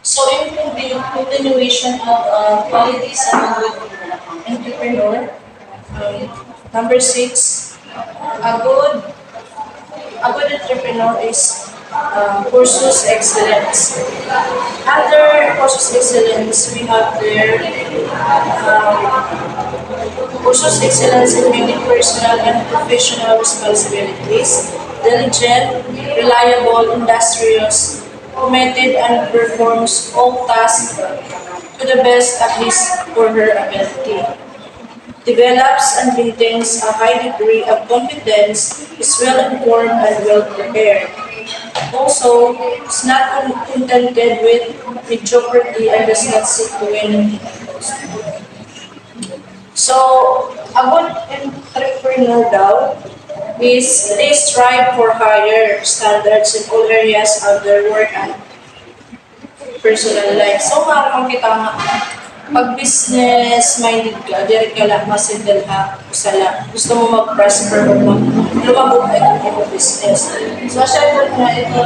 So improving continuation of qualities of a good entrepreneur. Number six, a good a good entrepreneur is pursues excellence. Under pursues excellence, we have there pursues excellence in meeting personal and professional responsibilities, diligent, reliable, industrious, committed, and performs all tasks to the best of his or her ability. Develops and maintains a high degree of competence, is well informed and well prepared. Also, is not contented with mediocrity and does not seek to win. So, a good entrepreneur daw is they strive for higher standards in all areas of their work and personal life. So, maramang kita nga, pag business minded ka, diri ka lang masidal ha, usala. Gusto mo mag-prosper o lumabog ka ng iyong business. So, syempre nga ito,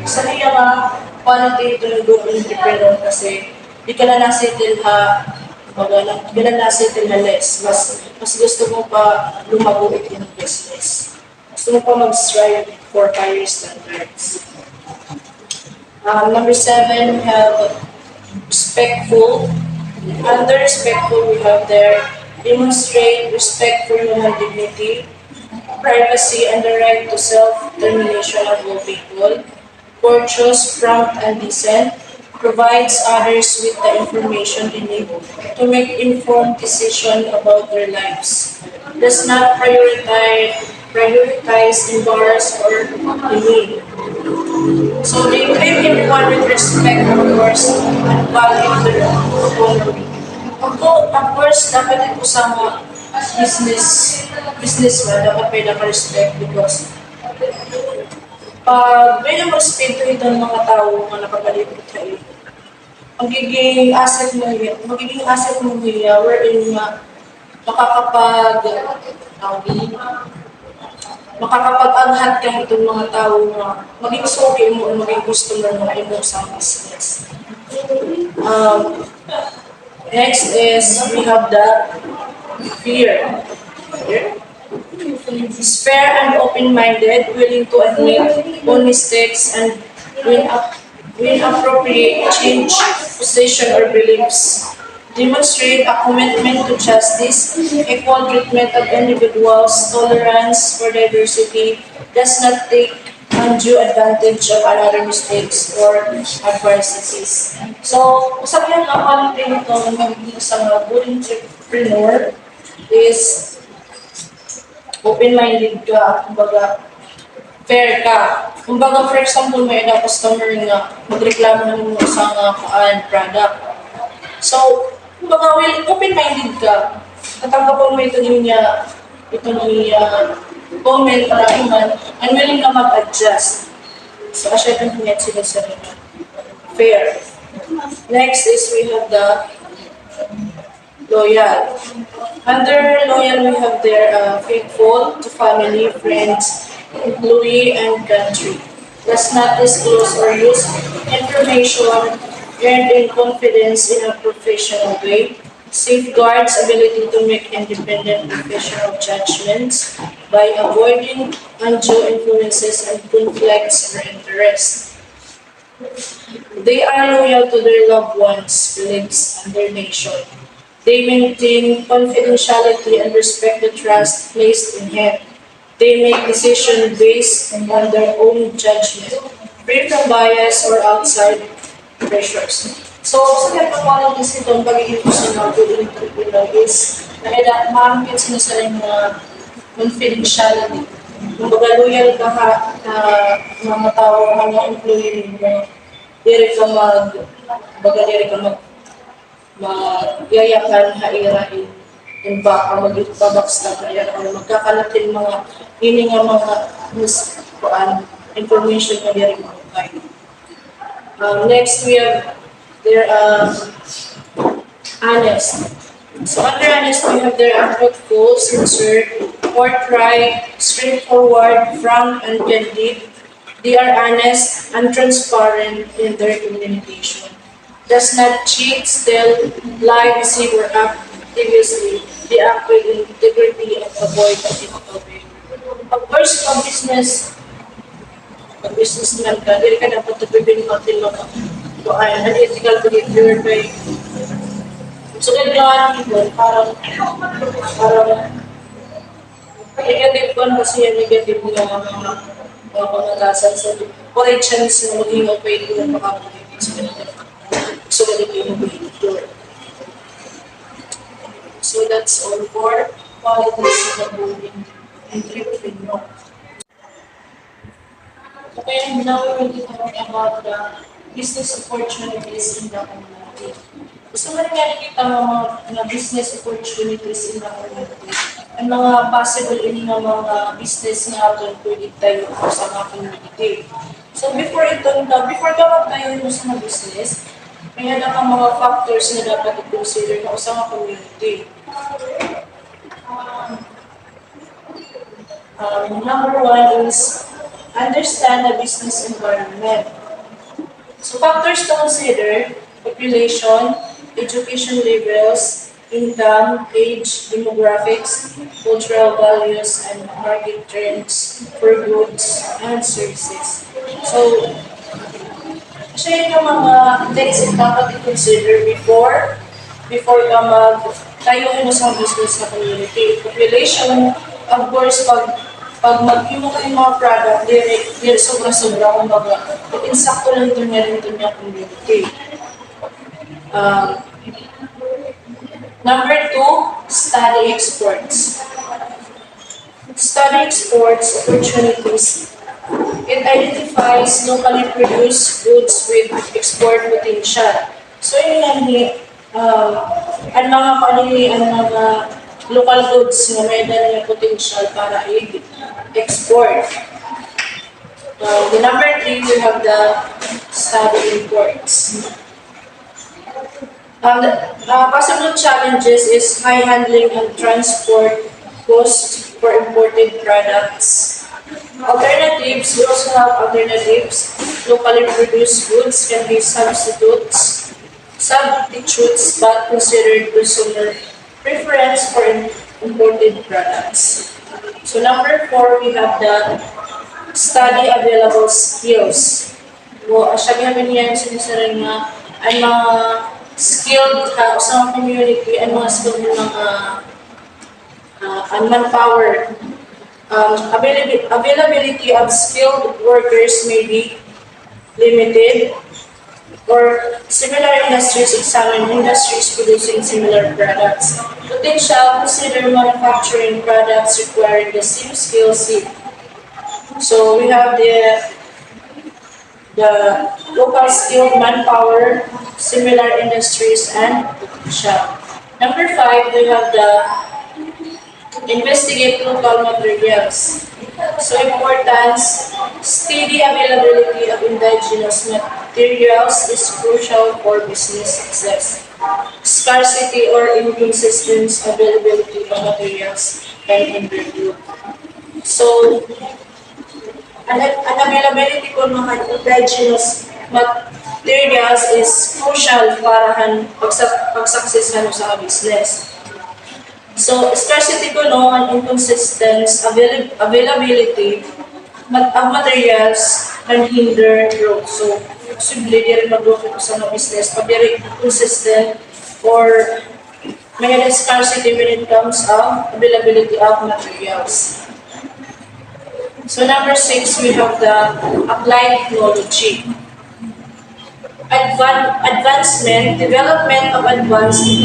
sa niya nga, quality ito ng good entrepreneur kasi di ka na nasidal ha, di ka na nasidal na less. Mas gusto mo pa lumabog ito ng business. Gusto mo pa mag-strive for higher standards. Number seven, we have respectful. Under respectful, we have there demonstrate respect for human dignity, privacy, and the right to self-determination of all people. Courteous, prompt, and decent. Provides others with the information they need to make informed decision about their lives. Does not prioritize, embarrass, or demean. So they treat everyone with respect, of course, and value their autonomy. Of course, dapat ito sa mga businessman, dapat may naka-respect because pag may naka-respeto ito ng mga tao na nakapalipot sa iyo, magiging asset mo niya wherein makakapag-anhat ka itong mga tao na maging suki mo o maging customer mo na imo sa business. Next is we have the fear. Is fair and open-minded, willing to admit own mistakes and when appropriate change position or beliefs. Demonstrate a commitment to justice, equal treatment of individuals, tolerance for diversity, does not take undue advantage of another mistakes or adversities. So, sabihan ang quality nito ng magiging isang good entrepreneur is open-minded ka, kumbaga fair ka. Kumbaga, for example, may na customer nga magreklamo ng isang product. So, kumbaga, open-minded ka. Natanggapon mo ito niya comment na iman, and willing ka mag-adjust. So, asya itong pinget sila sa rin. Fair. Next is we have the loyal. Under loyal, we have their faithful to family, friends, employee, and country. Does not disclose or use information earned in confidence in a professional way. Safeguards ability to make independent professional judgments by avoiding undue influences and conflicts of interest. They are loyal to their loved ones, beliefs, and their nation. They maintain confidentiality and respect the trust placed in him. They make decisions based on their own judgment, free from bias or outside pressures. So, sa kaya qualities nito, ang pagiging personal to entrepreneur is na maraming sila sa confidentiality. Kung baga loyal ka na mga tao, mga employee mo, dire ka magyayakan, hairain, and baka mag-babackstab na yan, o magkakalatin mga information na dire ka. Next, we have their honest. So under honest, we have their truthful, sincere, forthright, straightforward, frank, and candid, They are honest and transparent in their communication. Does not cheat, steal, lie, deceive, or act deviously. They act with integrity and avoid unethical behavior. Of course, pag businessman ka, dili ka dapat nagbibiling natin mga unethical behavior kay so gagawin ko, parang negative ko kasi yung negative na mga pangatasan sa corrections na maging okay ko ng makakalitin sa kanila. So, ganito yung behavior. So, that's all for qualities of the bullying and tripping. Okay, now we're going to talk about the business opportunities in the community. Gusto mo rin nga nakita mga business opportunities in the community. Ang mga possible in mga business nga ito pwede tayo sa mga community. So before ka magtayo mo sa mga business, may handa kang mga factors na dapat i-consider na sa mga community. Number one is understand the business environment. So factors to consider: population, education levels, income, age, demographics, cultural values, and market trends for goods and services. So, siya yung mga things that dapat i-consider before ka tayo sa business sa community. Population, of course, pag mag-imo ka yung mga product, dire sobra-sobra kung baga, insakto lang ito niya community. Number two, study exports. Study exports opportunities. It identifies locally produced goods with export potential. So yun yan, ang mga local goods na may dala potential para i-export. The number three, we have the study imports. Possible challenges is high handling and transport cost for imported products. Alternatives, we also have alternatives. Locally produced goods can be substitutes but considered consumer preference for imported products. So number four, we have the study available skills. Siya namin yan sinisarin nga ay mga skilled sa community, ay mga skilled ng manpower. Availability of skilled workers may be limited, or similar industries examine industries producing similar products. Potential, consider manufacturing products requiring the same skill set. So we have the local skilled manpower, similar industries, and potential. Number five, we have the investigate local materials. So importance, steady availability of indigenous materials is crucial for business success. Scarcity or inconsistent availability of materials can hinder growth. So, availability ko ng indigenous materials is crucial para pag-success sa business. So, scarcity ko ang inconsistent availability of materials can hinder growth. So, possibly, di rin mag-growth ito sa mga business pag di rin consistent or may scarcity when it comes of availability of materials. So number six, we have the applied technology. Development of advanced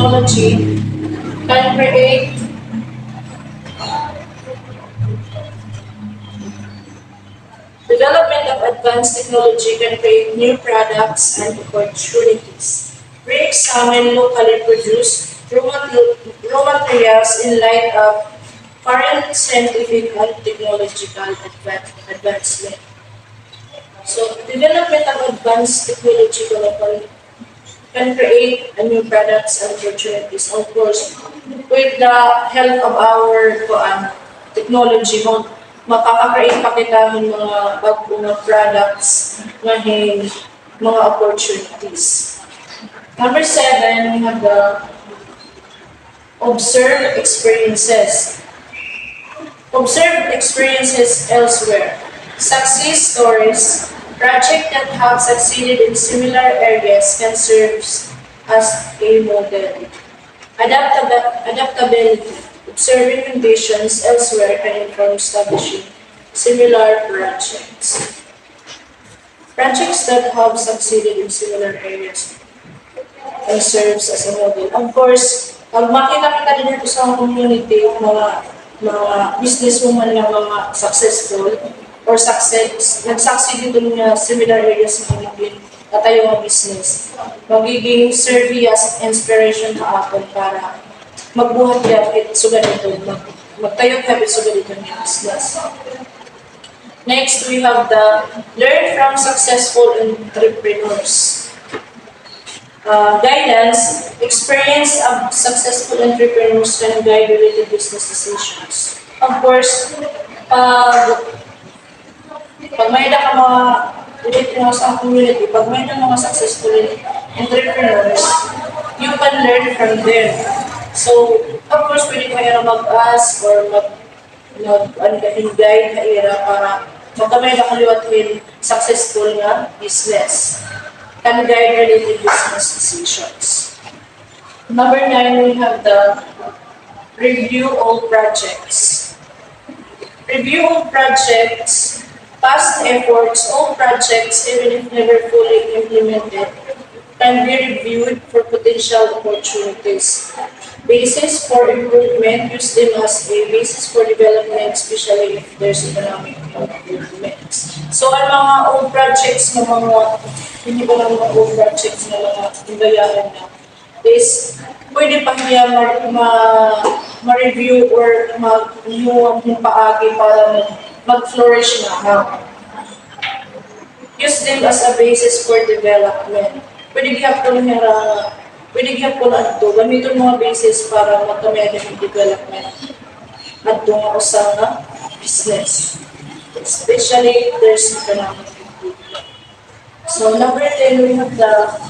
technology can create new products and opportunities. Re-examine locally produced raw materials in light of current scientific and technological advancement. So, development of advanced technology can create a new products and opportunities. Of course, with the help of our technology, makaka-create pa kita ng mga bagong nga products nga mga opportunities. Number 7, we have the observe experiences. Observe experiences elsewhere. Success stories, projects that have succeeded in similar areas can serve as a model. Adaptability. Observing conditions elsewhere can inform establishing similar projects. Projects that have succeeded in similar areas and serves as a model. Of course, pag makita kita din ito sa community, mga businesswoman na mga successful or nag-succeed dito ng similar areas ng Philippines at tayo mga business. Magiging survey as inspiration sa akin para magbuhat yapit so ganito, magtayo yapit so ganito ng business. Next, we have the learn from successful entrepreneurs. Guidance, experience of successful entrepreneurs can guide related business decisions. Of course, pag may ka mga related sa community, pag may mga successful entrepreneurs, you can learn from them. So, of course, pwede kayo na mag-ask or guide na ira para magkamay na kaliwatin successful nga business. Can guide related business decisions. Number 9, we have the review all projects. Review all projects, past efforts, all projects, even if never fully implemented, can be reviewed for potential opportunities. Basis for improvement, use them as a basis for development, especially if there's economic improvement. So, ang mga old projects na hindi ko lang mga old projects na mga imbayaran na is pwede pa niya ma-review or mag-iwan ng paagi para mag-flourish na. Use them as a basis for development. Pwede gihapon na ito. Gamitin mga basis para magkamaya ng development at doon sa business. Especially if there's economic improvement. So number 10, we have the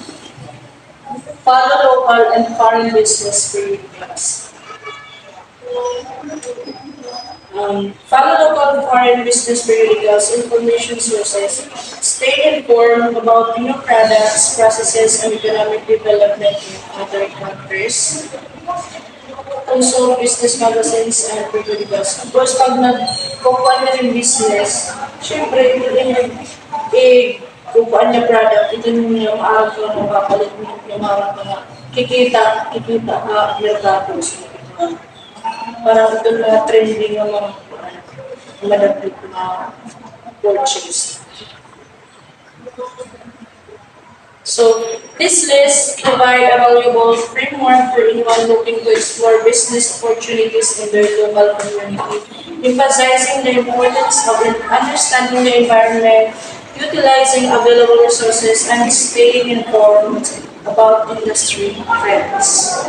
follow local and foreign business periodicals. Follow local and foreign business periodicals, information sources. Stay informed about new products, processes, and economic development in other countries. Also, business magazines and periodicals. Of course, pag nagkukuhan na ng business, syempre, kukuhaan niya product, ito yung maaga na kapalit yung mga kikita merkado. Parang ito na trending ng mga madagdag na purchase. So, this list provides a valuable framework for anyone looking to explore business opportunities in their local community, emphasizing the importance of understanding the environment, utilizing available resources, and staying informed about industry trends.